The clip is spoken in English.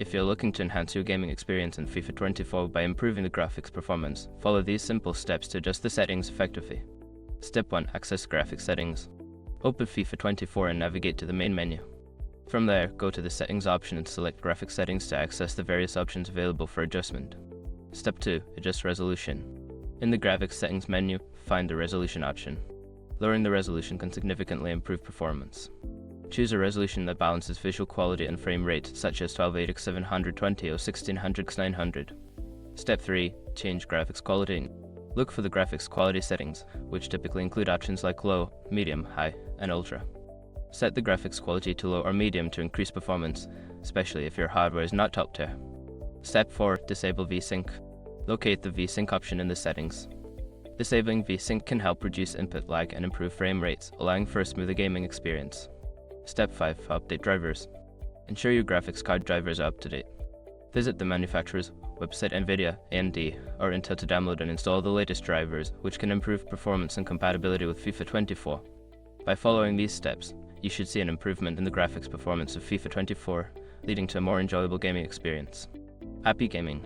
If you're looking to enhance your gaming experience in FIFA 24 by improving the graphics performance, follow these simple steps to adjust the settings effectively. Step 1. Access graphics settings. Open FIFA 24 and navigate to the main menu. From there, go to the Settings option and select Graphics Settings to access the various options available for adjustment. Step 2. Adjust resolution. In the Graphics Settings menu, find the Resolution option. Lowering the resolution can significantly improve performance. Choose a resolution that balances visual quality and frame rate, such as 1280x720 or 1600x900. Step 3. Change graphics quality. Look for the graphics quality settings, which typically include options like low, medium, high, and ultra. Set the graphics quality to low or medium to increase performance, especially if your hardware is not top tier. Step 4. Disable VSync. Locate the VSync option in the settings. Disabling VSync can help reduce input lag and improve frame rates, allowing for a smoother gaming experience. Step 5. Update drivers. Ensure your graphics card drivers are up to date. Visit the manufacturer's website NVIDIA, AMD, or Intel to download and install the latest drivers, which can improve performance and compatibility with FIFA 24. By following these steps, you should see an improvement in the graphics performance of FIFA 24, leading to a more enjoyable gaming experience. Happy gaming!